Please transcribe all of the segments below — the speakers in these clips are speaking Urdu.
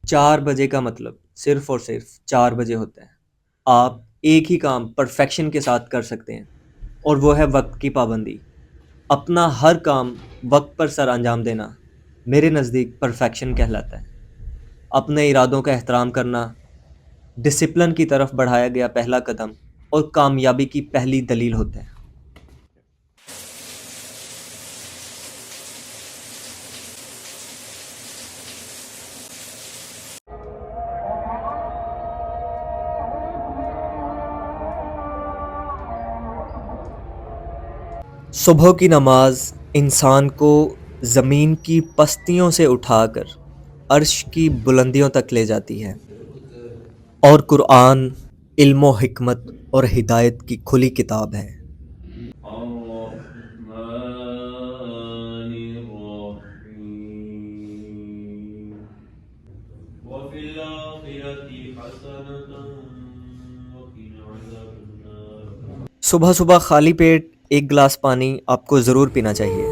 4 بجے کا مطلب صرف اور صرف 4 بجے ہوتا ہے۔ آپ ایک ہی کام پرفیکشن کے ساتھ کر سکتے ہیں، اور وہ ہے وقت کی پابندی۔ اپنا ہر کام وقت پر سر انجام دینا میرے نزدیک پرفیکشن کہلاتا ہے۔ اپنے ارادوں کا احترام کرنا ڈسپلن کی طرف بڑھایا گیا پہلا قدم اور کامیابی کی پہلی دلیل ہوتا ہے۔ صبح کی نماز انسان کو زمین کی پستیوں سے اٹھا کر عرش کی بلندیوں تک لے جاتی ہے، اور قرآن علم و حکمت اور ہدایت کی کھلی کتاب ہے۔ صبح صبح خالی پیٹ ایک گلاس پانی آپ کو ضرور پینا چاہیے۔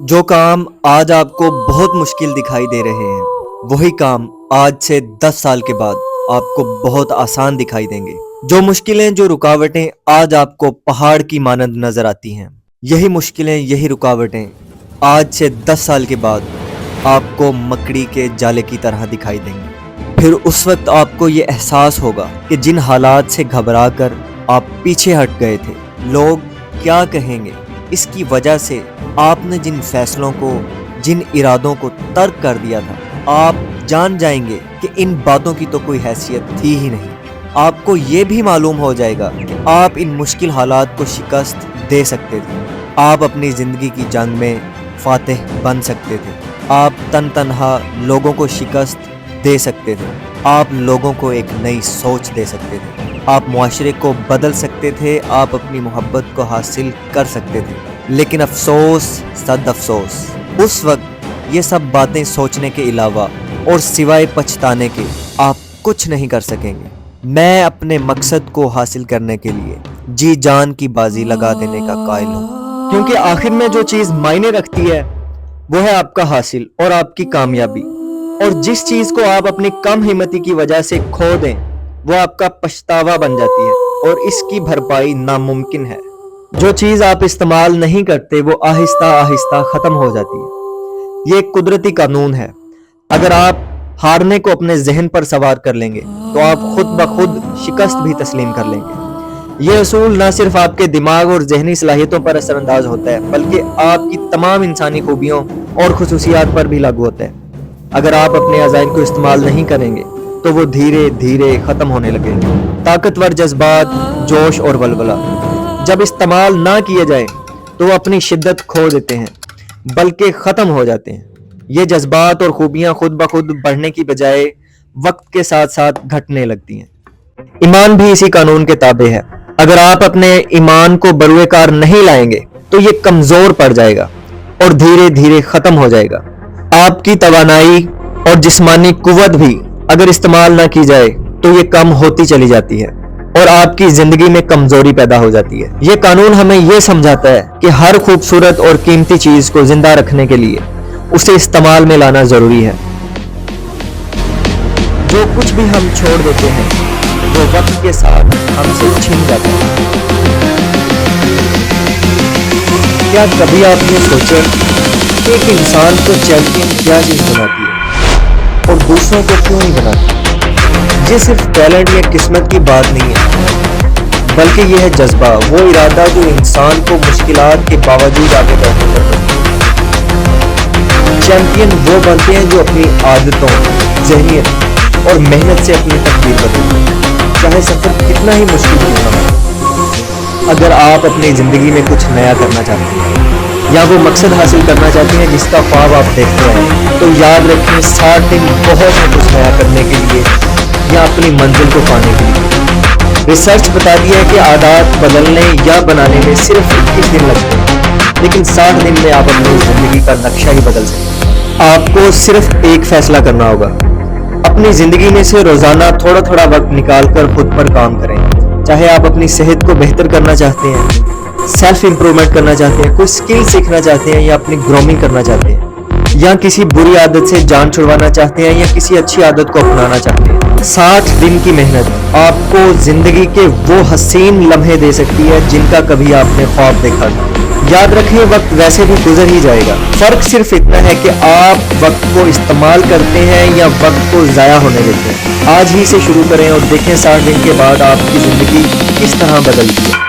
جو کام آج آپ کو بہت مشکل دکھائی دے رہے ہیں، وہی کام آج سے 10 سال کے بعد آپ کو بہت آسان دکھائی دیں گے۔ جو مشکلیں، جو رکاوٹیں آج آپ کو پہاڑ کی مانند نظر آتی ہیں، یہی مشکلیں، یہی رکاوٹیں آج سے 10 سال کے بعد آپ کو مکڑی کے جالے کی طرح دکھائی دیں گے۔ پھر اس وقت آپ کو یہ احساس ہوگا کہ جن حالات سے گھبرا کر آپ پیچھے ہٹ گئے تھے، لوگ کیا کہیں گے، اس کی وجہ سے آپ نے جن فیصلوں کو، جن ارادوں کو ترک کر دیا تھا، آپ جان جائیں گے کہ ان باتوں کی تو کوئی حیثیت تھی ہی نہیں۔ آپ کو یہ بھی معلوم ہو جائے گا کہ آپ ان مشکل حالات کو شکست دے سکتے تھے، آپ اپنی زندگی کی جنگ میں فاتح بن سکتے تھے، آپ تنہا لوگوں کو شکست دے سکتے تھے، آپ لوگوں کو ایک نئی سوچ دے سکتے تھے، آپ معاشرے کو بدل سکتے تھے، آپ اپنی محبت کو حاصل کر سکتے تھے۔ لیکن افسوس، صد افسوس، اس وقت یہ سب باتیں سوچنے کے علاوہ اور سوائے پچھتانے کے آپ کچھ نہیں کر سکیں گے۔ میں اپنے مقصد کو حاصل کرنے کے لیے جی جان کی بازی لگا دینے کا قائل ہوں، کیونکہ آخر میں جو چیز معنی رکھتی ہے وہ ہے آپ کا حاصل اور آپ کی کامیابی، اور جس چیز کو آپ اپنی کم ہمتی کی وجہ سے کھو دیں، وہ آپ کا پچھتاوا بن جاتی ہے اور اس کی بھرپائی ناممکن ہے۔ جو چیز آپ استعمال نہیں کرتے وہ آہستہ آہستہ ختم ہو جاتی ہے۔ یہ ایک قدرتی قانون ہے۔ اگر آپ ہارنے کو اپنے ذہن پر سوار کر لیں گے تو آپ خود بخود شکست بھی تسلیم کر لیں گے۔ یہ اصول نہ صرف آپ کے دماغ اور ذہنی صلاحیتوں پر اثر انداز ہوتا ہے، بلکہ آپ کی تمام انسانی خوبیوں اور خصوصیات پر بھی لاگو ہوتا ہے۔ اگر آپ اپنے عزائم کو استعمال نہیں کریں گے تو وہ دھیرے دھیرے ختم ہونے لگیں گے۔ طاقتور جذبات، جوش اور ولولہ جب استعمال نہ کیے جائیں تو وہ اپنی شدت کھو دیتے ہیں، بلکہ ختم ہو جاتے ہیں۔ یہ جذبات اور خوبیاں خود بخود بڑھنے کی بجائے وقت کے ساتھ ساتھ گھٹنے لگتی ہیں۔ ایمان بھی اسی قانون کے تابع ہے۔ اگر آپ اپنے ایمان کو بروئے کار نہیں لائیں گے تو یہ کمزور پڑ جائے گا اور دھیرے دھیرے ختم ہو جائے گا۔ آپ کی توانائی اور جسمانی قوت بھی اگر استعمال نہ کی جائے تو یہ کم ہوتی چلی جاتی ہے اور آپ کی زندگی میں کمزوری پیدا ہو جاتی ہے۔ یہ قانون ہمیں یہ سمجھاتا ہے کہ ہر خوبصورت اور قیمتی چیز کو زندہ رکھنے کے لیے اسے استعمال میں لانا ضروری ہے۔ جو کچھ بھی ہم چھوڑ دیتے ہیں وہ وقت کے ساتھ ہم سے چھن جاتا ہے۔ کیا کبھی آپ نے سوچا کہ ایک انسان کو چیمپئن کیا چیز بناتی ہے اور دوسروں کو کیوں نہیں بناتی؟ یہ صرف ٹیلنٹ یا قسمت کی بات نہیں ہے، بلکہ یہ ہے جذبہ، وہ ارادہ جو انسان کو مشکلات کے باوجود آگے بڑھنے کرتا ہے۔ چیمپئن وہ بنتے ہیں جو اپنی عادتوں، ذہنیت اور محنت سے اپنی تقدیر بدلتے ہیں، چاہے سفر کتنا ہی مشکل کیوں نہ ہو۔ اگر آپ اپنی زندگی میں کچھ نیا کرنا چاہتے ہیں یا وہ مقصد حاصل کرنا چاہتے ہیں جس کا خواب آپ دیکھتے ہیں، تو یاد رکھیں 60 دن بہت ہے کچھ نیا کرنے کے لیے یا اپنی منزل کو پانے کے لیے۔ ریسرچ بتاتی ہے کہ عادات بدلنے یا بنانے میں صرف 21 دن لگتے ہیں، لیکن 60 دن میں آپ اپنی زندگی کا نقشہ ہی بدل سکتے ہیں۔ آپ کو صرف ایک فیصلہ کرنا ہوگا، اپنی زندگی میں سے روزانہ تھوڑا تھوڑا وقت نکال کر خود پر کام کریں۔ چاہے آپ اپنی صحت کو بہتر کرنا چاہتے ہیں، سیلف امپرومنٹ کرنا چاہتے ہیں، کوئی سکل سیکھنا چاہتے ہیں یا اپنی گرومنگ کرنا چاہتے ہیں، یا کسی بری عادت سے جان چھڑوانا چاہتے ہیں یا کسی اچھی عادت کو اپنانا چاہتے ہیں، 60 دن کی محنت آپ کو زندگی کے وہ حسین لمحے دے سکتی ہے جن کا کبھی آپ نے خواب دیکھا تھا۔ یاد رکھیں، وقت ویسے بھی گزر ہی جائے گا، فرق صرف اتنا ہے کہ آپ وقت کو استعمال کرتے ہیں یا وقت کو ضائع ہونے دیتے ہیں۔ آج ہی سے شروع کریں اور دیکھیں 60 دن کے بعد آپ کی زندگی کس طرح بدلتی ہے۔